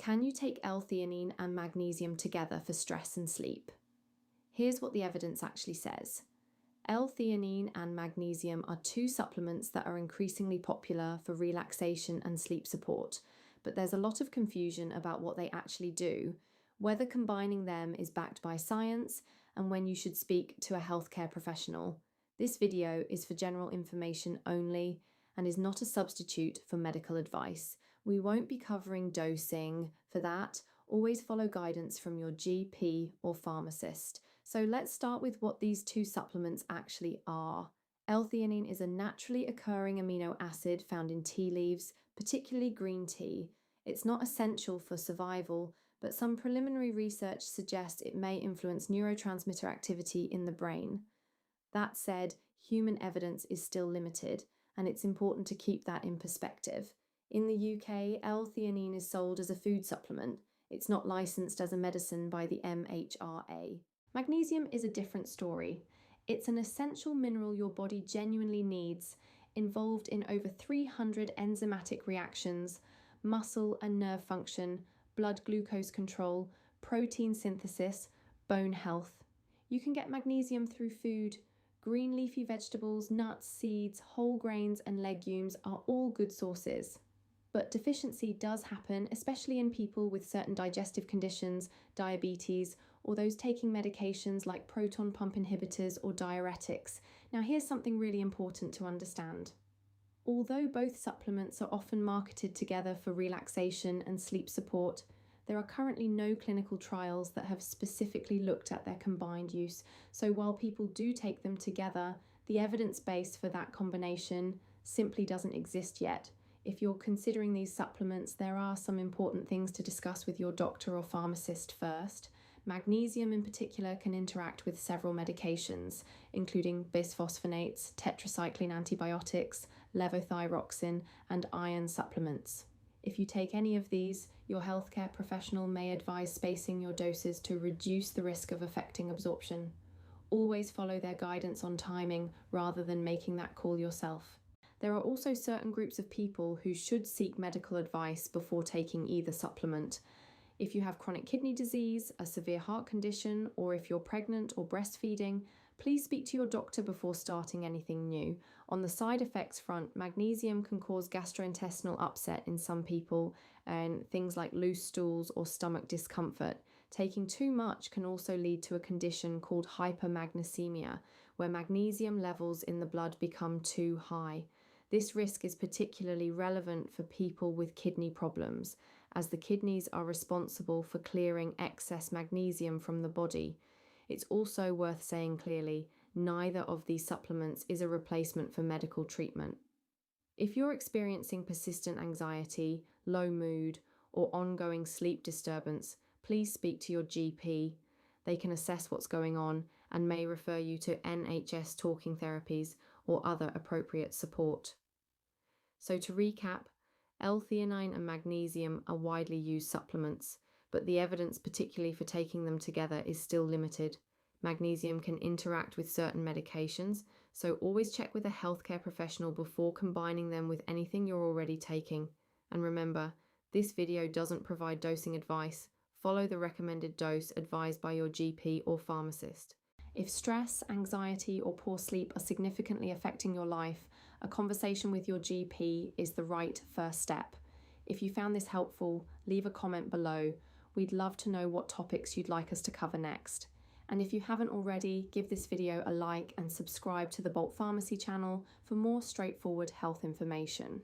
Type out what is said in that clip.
Can you take L-theanine and magnesium together for stress and sleep? Here's what the evidence actually says. L-theanine and magnesium are two supplements that are increasingly popular for relaxation and sleep support, but there's a lot of confusion about what they actually do, whether combining them is backed by science, and when you should speak to a healthcare professional. This video is for general information only and is not a substitute for medical advice. We won't be covering dosing for that. Always follow guidance from your GP or pharmacist. So let's start with what these two supplements actually are. L-theanine is a naturally occurring amino acid found in tea leaves, particularly green tea. It's not essential for survival, but some preliminary research suggests it may influence neurotransmitter activity in the brain. That said, human evidence is still limited, and it's important to keep that in perspective. In the UK, L-theanine is sold as a food supplement. It's not licensed as a medicine by the MHRA. Magnesium is a different story. It's an essential mineral your body genuinely needs, involved in over 300 enzymatic reactions, muscle and nerve function, blood glucose control, protein synthesis, bone health. You can get magnesium through food. Green leafy vegetables, nuts, seeds, whole grains, and legumes are all good sources. But deficiency does happen, especially in people with certain digestive conditions, diabetes, or those taking medications like proton pump inhibitors or diuretics. Now, here's something really important to understand. Although both supplements are often marketed together for relaxation and sleep support, there are currently no clinical trials that have specifically looked at their combined use. So while people do take them together, the evidence base for that combination simply doesn't exist yet. If you're considering these supplements, there are some important things to discuss with your doctor or pharmacist first. Magnesium in particular can interact with several medications, including bisphosphonates, tetracycline antibiotics, levothyroxine, and iron supplements. If you take any of these, your healthcare professional may advise spacing your doses to reduce the risk of affecting absorption. Always follow their guidance on timing rather than making that call yourself. There are also certain groups of people who should seek medical advice before taking either supplement. If you have chronic kidney disease, a severe heart condition, or if you're pregnant or breastfeeding, please speak to your doctor before starting anything new. On the side effects front, magnesium can cause gastrointestinal upset in some people and things like loose stools or stomach discomfort. Taking too much can also lead to a condition called hypermagnesemia, where magnesium levels in the blood become too high. This risk is particularly relevant for people with kidney problems, as the kidneys are responsible for clearing excess magnesium from the body. It's also worth saying clearly, neither of these supplements is a replacement for medical treatment. If you're experiencing persistent anxiety, low mood, or ongoing sleep disturbance, please speak to your GP. They can assess what's going on and may refer you to NHS talking therapies or other appropriate support. So to recap, L-theanine and magnesium are widely used supplements, but the evidence, particularly for taking them together, is still limited. Magnesium can interact with certain medications, so always check with a healthcare professional before combining them with anything you're already taking. And remember, this video doesn't provide dosing advice. Follow the recommended dose advised by your GP or pharmacist. If stress, anxiety, or poor sleep are significantly affecting your life, a conversation with your GP is the right first step. If you found this helpful, leave a comment below. We'd love to know what topics you'd like us to cover next. And if you haven't already, give this video a like and subscribe to the Bolt Pharmacy channel for more straightforward health information.